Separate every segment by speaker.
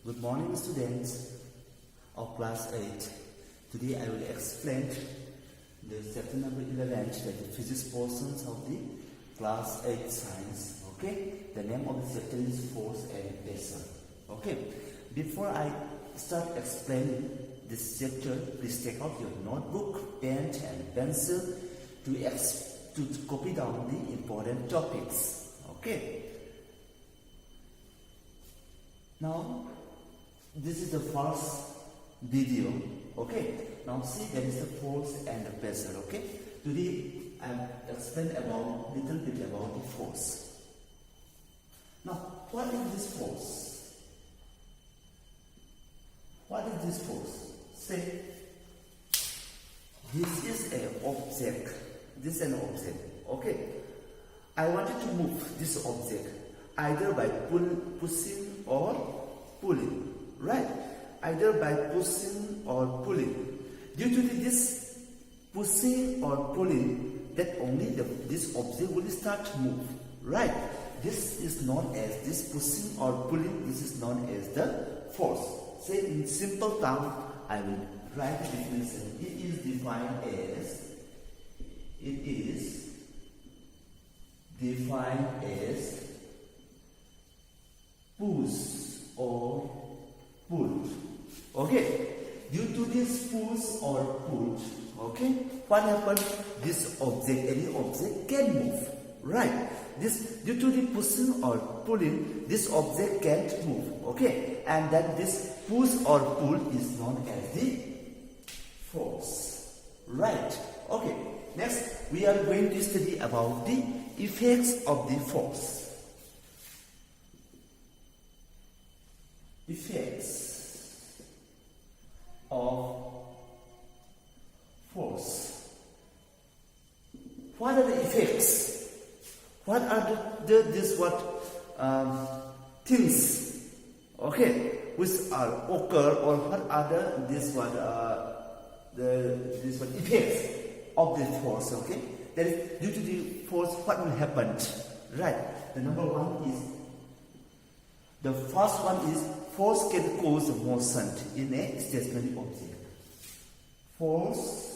Speaker 1: Good morning, students of class 8. Today I will explain the chapter number 11, the physics portions of the class 8 science. Okay, the name of the chapter is force and pressure. Okay, before I start explaining this chapter, please take out your notebook, pen and pencil to copy down the important topics. Okay. Now, this is the first video. Okay. Now see, there is the force and the pressure. Okay. Today I will explain about little bit about the force. Now, what is this force? What is this force? Say, this is an object. This is an object. Okay. I wanted to move this object either by pushing or pulling, right? Either by pushing or pulling. Due to this pushing or pulling, that only this object will start to move, right? This is known as this pushing or pulling. This is known as the force. Say in simple terms, I will write the definition. It is defined as push or pull. Okay, due to this push or pull, okay, what happens? This object, any object can move, right? This due to the pushing or pulling, this object can't move, okay, and then this push or pull is known as the force, right? Okay, next we are going to study about the effects of the force. Effects of force. What are the effects? What are things? Okay, which are occur, or what are the effects of the force? Okay, that is due to the force. What will happen? Right. The number one is. The first one is force can cause motion in a stationary object. Force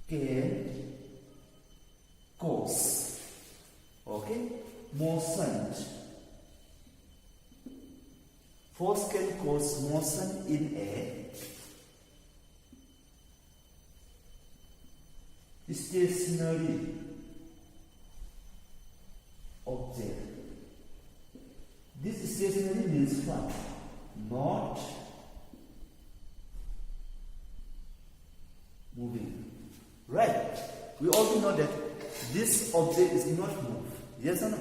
Speaker 1: can cause, okay, motion. Force can cause motion in a stationary object. This stationary means what? Not moving. Right? We also know that this object is not moved. Yes or no?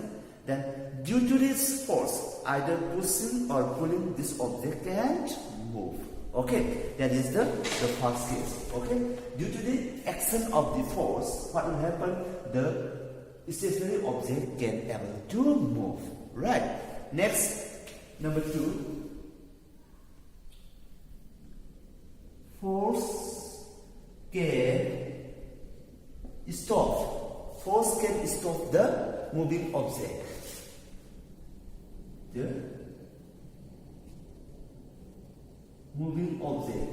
Speaker 1: Then due to this force, either pushing or pulling, this object can't move. Okay? That is the first case. Okay? Due to the action of the force, what will happen? The stationary object can able to move. Right? Next, number two, force can stop. Force can stop the moving object. The moving object.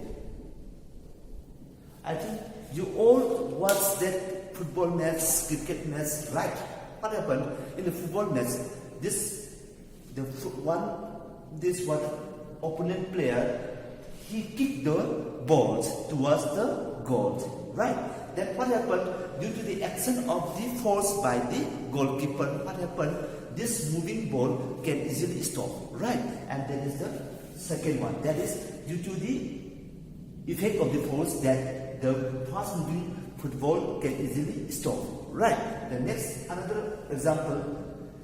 Speaker 1: I think you all watch that football match, cricket match, right? What happened in the football match? This opponent player, he kicked the balls towards the goal, right? Then what happened? Due to the action of the force by the goalkeeper, what happened? This moving ball can easily stop, right? And that is the second one. That is due to the effect of the force that the fast moving football can easily stop, right? The next, another example,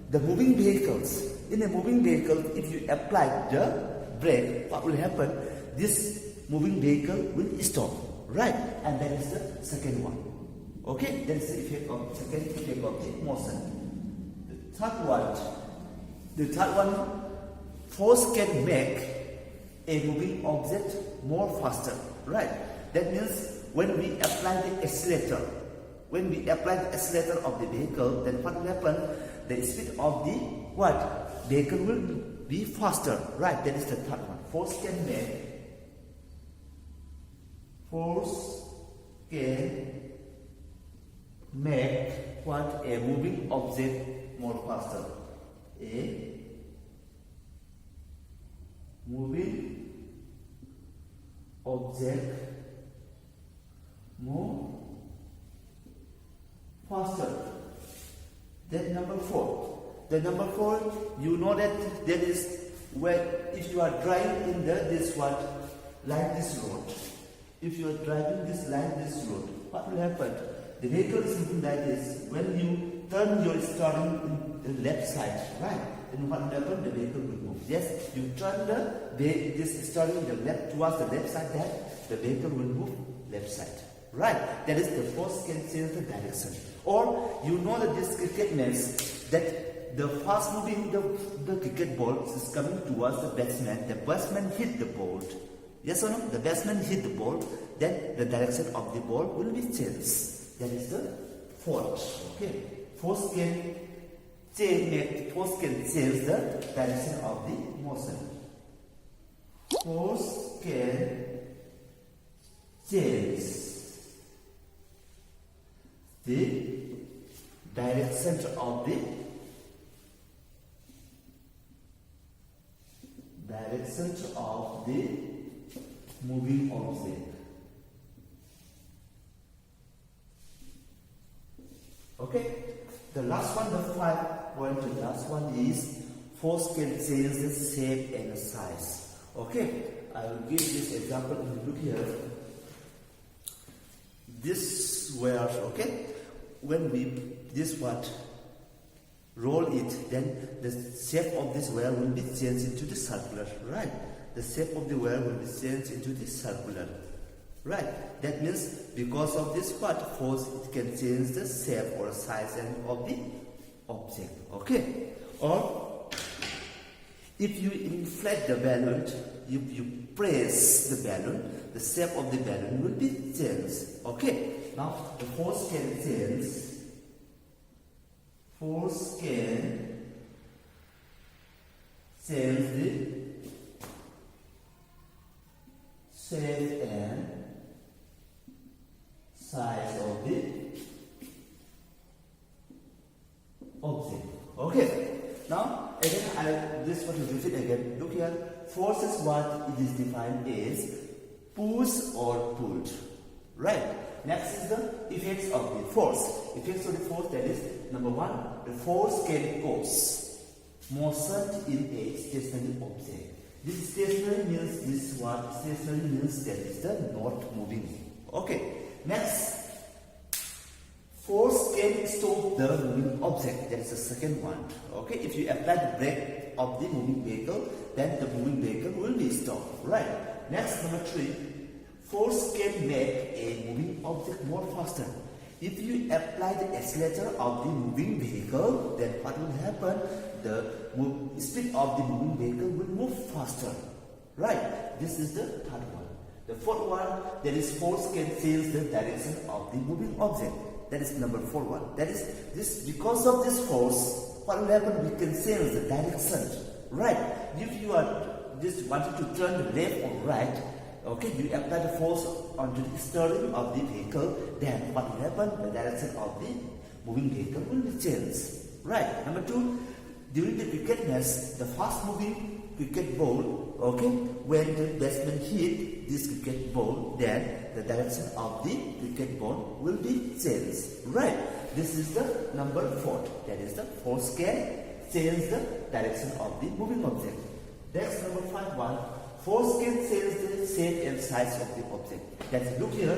Speaker 1: the moving vehicles. In a moving vehicle, if you apply the brake, what will happen? This moving vehicle will stop, right? And that is the second one. Okay, that is the second effect of the motion. The third one, force can make a moving object more faster, right? That means when we apply the accelerator, of the vehicle, then what will happen? The speed of the Vehicle will be faster. Right, that is the third one. Force can make what? A moving object more faster. A moving object more faster. Then number 4. The number 4, you know that there is where if you are driving in this what like this road. If you are driving this road, what will happen? The vehicle is something like this. When you turn your steering in the left side, right? Then what will happen? The vehicle will move. Yes, you turn this steering towards the left side, then the vehicle will move left side. Right? That is the force can change the direction. Or you know that this cricket means that the fast moving the cricket ball is coming towards the batsman. The batsman hit the ball. Yes or no? The batsman hit the ball, then the direction of the ball will be changed. That is the force. Okay. Force can change the direction of the motion. Force can change the direction of the moving object. Okay, the last one, the 5 point, the last one is force can change the shape and the size. Okay, I will give this example. Look here. This wire, okay, when we roll it, then the shape of this wire will be changed into the circular, right? The shape of the wire will be changed into the circular, right? That means because of this force, it can change the shape or size of the object, okay? Or if you inflate the balloon, if you press the balloon, the shape of the balloon will be changed, okay? Now the force can change. Force can change the shape and size of the object. Okay. Now again, this one to repeat again. Look here. Force is what it is defined as push or pull. Right. Next is the effects of the force. Effects of the force, that is number 1, the force can cause motion in a stationary object. This stationary means this what? Stationary means that is the not moving. Okay. Next, force can stop the moving object. That is the second one. Okay. If you apply the brake of the moving vehicle, then the moving vehicle will be stopped. Right. Next, number 3. Force can make a moving object more faster. If you apply the accelerator of the moving vehicle, then what will happen? The speed of the moving vehicle will move faster. Right? This is the third one. The fourth one, that is force can change the direction of the moving object. That is number 4 one. That is this because of this force, what will happen? We can change the direction. Right? If you are just wanting to turn the left or right, okay, you apply the force onto the steering of the vehicle, then what will happen? The direction of the moving vehicle will be changed. Right. Number 2, during the cricket match, the fast moving cricket ball, okay, when the batsman hit this cricket ball, then the direction of the cricket ball will be changed. Right. This is the number 4. That is the force can change the direction of the moving object. Next, number 5 one. Force can change the shape and size of the object. Let's look here.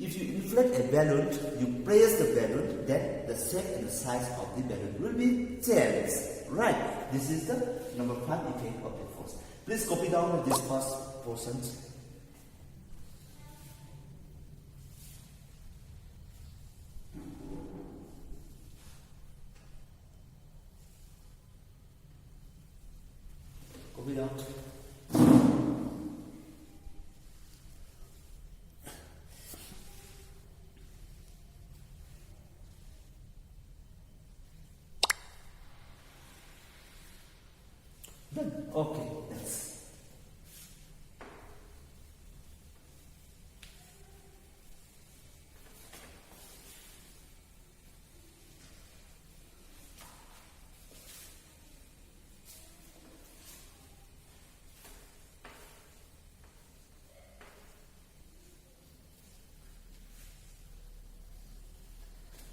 Speaker 1: If you inflate a balloon, you press the balloon, then the shape and the size of the balloon will be changed. Right. This is the number 5 effect of the force. Please copy down this first portion. Copy down. Okay, next.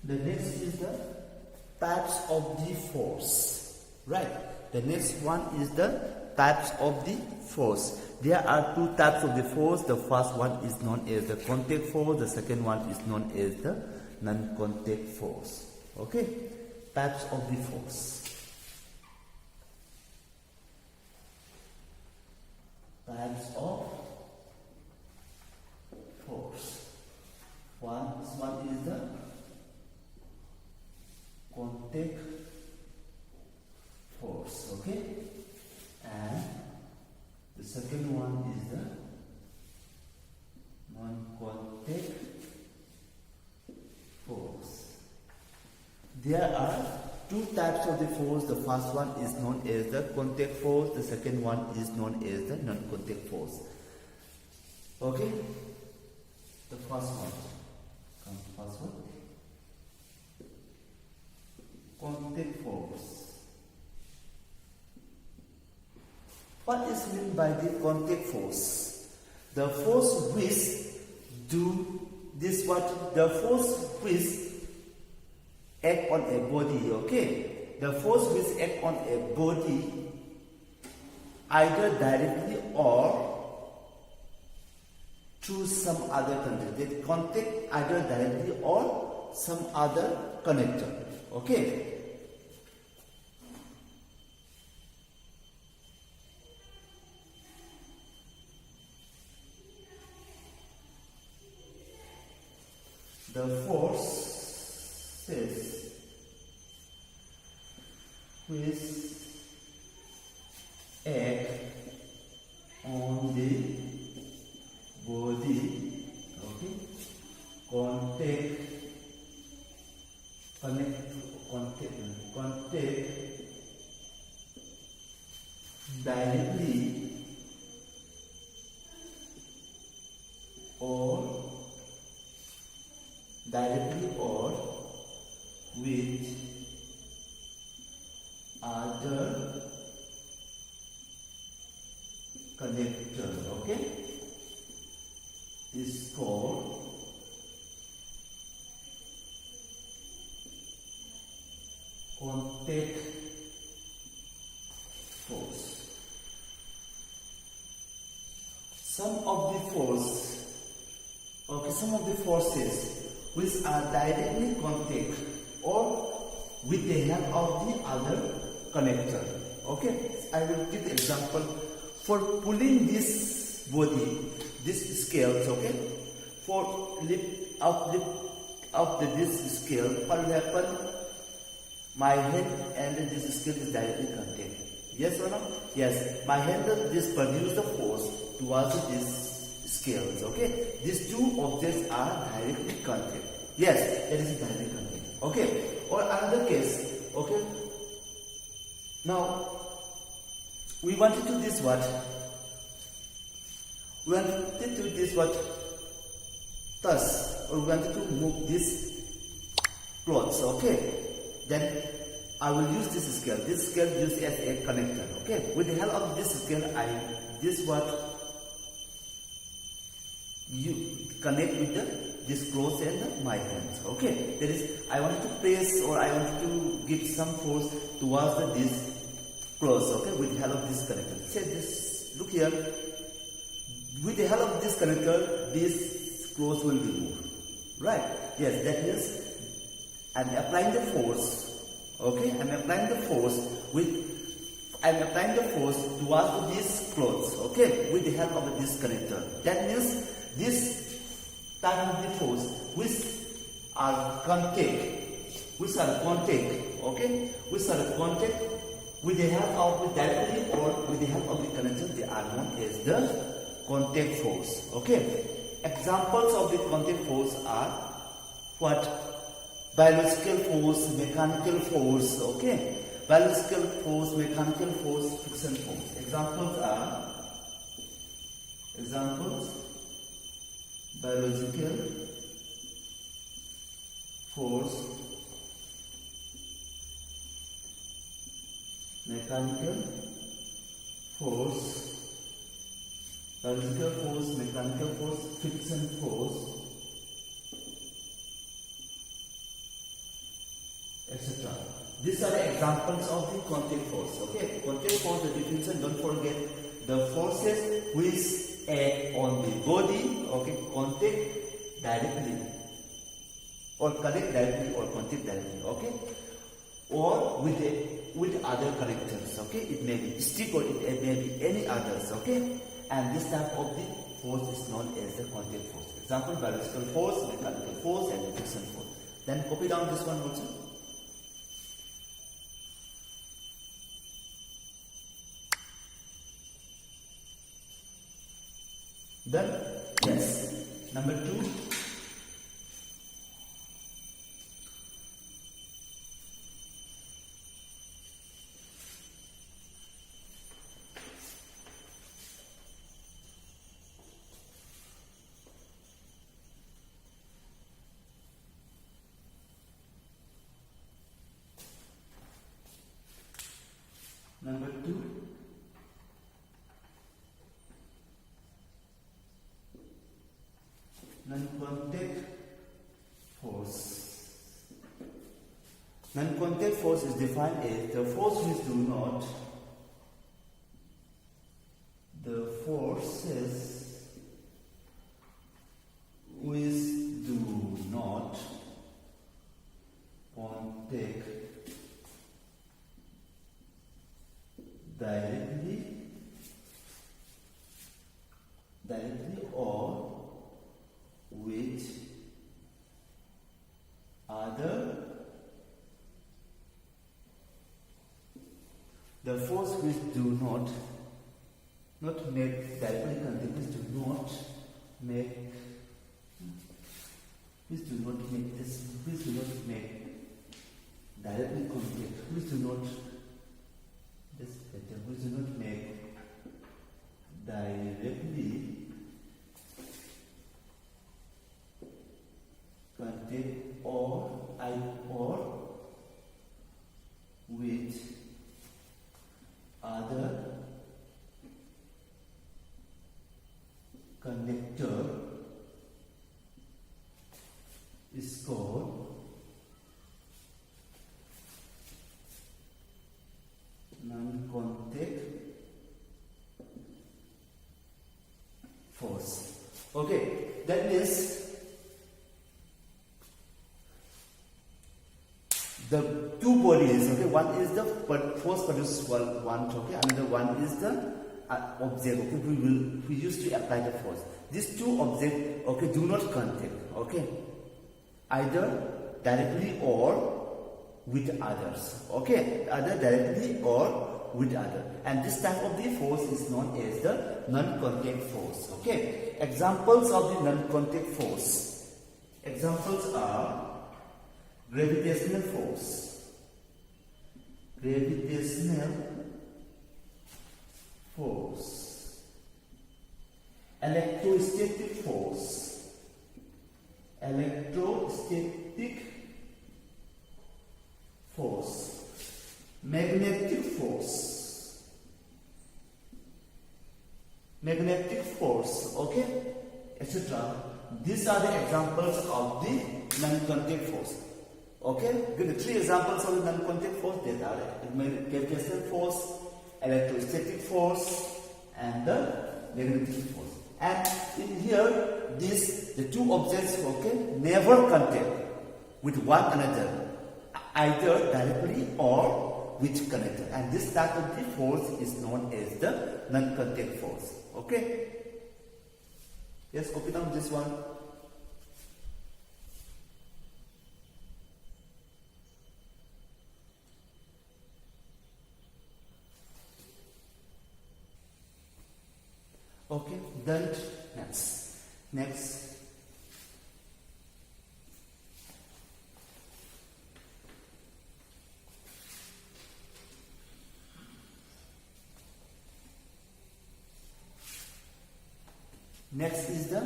Speaker 1: The next is the types of the force, right? The next one is the types of the force. There are two types of the force. The first one is known as the contact force. The second one is known as the non-contact force. Okay? Types of the force. Types of force. This one is the contact force, okay, and the second one is the non-contact force. There are two types of the force. The first one is known as the contact force. The second one is known as the non-contact force. Okay, the first one. Contact force. What is meant by the contact force? The force which do this what? The force which act on a body, okay? The force which act on a body either directly or through some other contact. They contact either directly or some other connector, okay? The forces which act on the body, okay, contact directly or with other connector, okay, is called contact force. Some of the forces which are directly contact or with the help of the other connector. Okay, I will give the example for pulling this body, this scales. Okay, for lift up this scale, what will happen? My hand and this scale is directly contact. Yes or no? Yes. My hand this produce the force towards this scales. Okay, these two objects are directly contact. Yes, that is directly contact. Okay, or another case. Okay, now we want to do this what? We want to do this what? Thus, or we want to move this clothes. Okay, then I will use this scale. This scale used as a connector. Okay, with the help of this scale, you connect with this clothes and my hands. Okay, that is, I want to press or I want to give some force towards this clothes. Okay, with the help of this connector. Say this. Look here. With the help of this connector, this clothes will be moved. Right? Yes, that means I am applying the force. Okay, I am applying the force towards these clothes. Okay, with the help of this connector. That means this type of the force which are contact, okay, with the help of directly or with the help of the connector, they are known as the contact force. Okay, examples of the contact force are what? Biological force, mechanical force. Okay, biological force, mechanical force, friction force. Examples are biological force, mechanical force, biological force, mechanical force, friction force, etc. These are the examples of the contact force. Okay, contact force, the definition, don't forget, the forces which act on the body, okay, contact directly or connect directly or contact directly, okay, or with other characters, okay. It may be stick or it may be any others, okay. And this type of the force is known as the contact force. Example, biological force, mechanical force, and friction force. Then copy down this one also. Then, yes, number 2. Number 2, non-contact force. Non-contact force is defined as the force which do not, the forces which do not contact directly or with other, the force which do not make directly contact, which do not make directly contact, which do not make directly contact or with other conductor is called non-contact force. Okay, that means the two bodies, okay, one is the force produced one, okay, another one is the object, okay, we used to apply the force. These two objects, okay, do not contact, okay, either directly or with others, okay, either directly or with other, and this type of the force is known as the non-contact force, okay. Examples of the non-contact force, examples are gravitational force, electrostatic force, magnetic force, okay, etc. These are the examples of the non-contact force. Okay, give the 3 examples of the non-contact force. That are gravitational force, electrostatic force, and the magnetic force. And in here, the two objects, okay, never contact with one another, either directly or with connector. And this type of the force is known as the non-contact force. Okay. Yes, copy down this one. Okay, then next. Next is the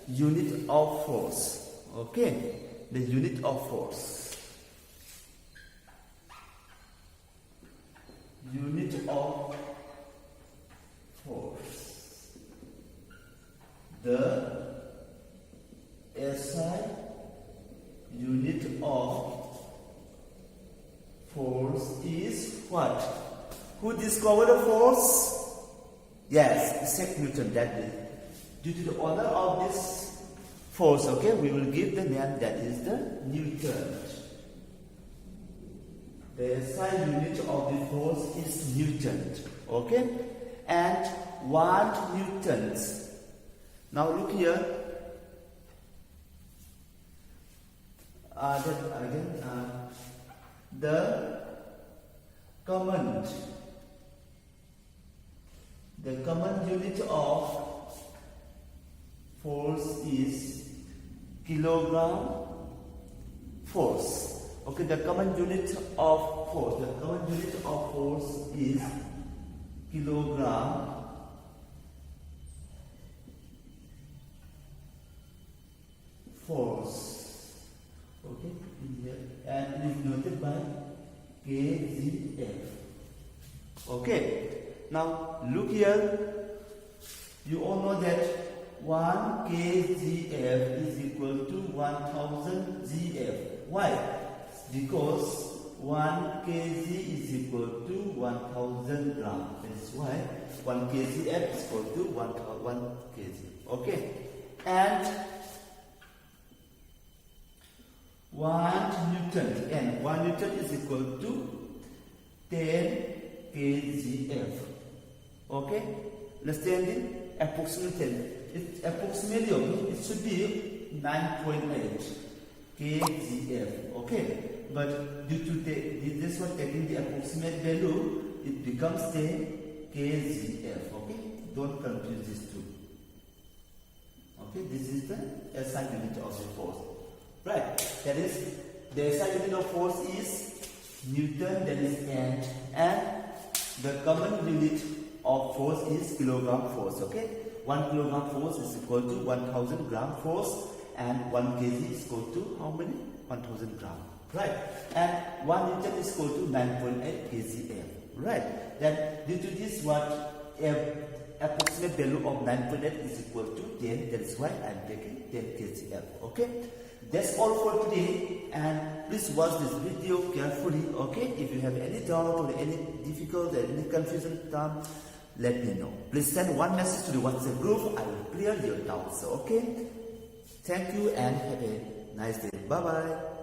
Speaker 1: unit of force. Okay, the unit of force. Unit of force. The SI unit of force is what? Who discovered the force? Yes, Isaac Newton. That is. Due to the order of this force, okay, we will give the name that is the Newton. The SI unit of the force is Newton, okay, and 1 newtons. Now look here. The common unit of force is kilogram force. Okay, the common unit of force. The common unit of force is kilogram force. Okay, here, and it is noted by kgf. Okay, now look here. You all know that 1 kgf is equal to 1000 gf. Why? Because 1 kg is equal to 1000 gram. That's why 1 kgf is equal to 1 kg. Okay, and 1 newton, and 1 newton is equal to 10 kgf. Okay, understanding? Approximately, it should be 9.8 kgf. Okay, but due to this one taking the approximate value, it becomes 10 kgf. Okay, don't confuse these two. Okay, this is the SI unit of the force. Right, that is the SI unit of force is Newton, that is N, and the common unit of force is kilogram force. Okay, 1 kilogram force is equal to 1000 gram force, and 1 kg is equal to how many? 1000 gram. Right, and 1 newton is equal to 9.8 kgf. Right, then due to this, what approximate value of 9.8 is equal to 10. That is why I am taking 10 kgf. Okay, that's all for today, and please watch this video carefully. Okay, if you have any doubt or any difficulty or any confusion term, let me know. Please send one message to the WhatsApp group. I will clear your doubts. Okay, thank you and have a nice day. Bye bye.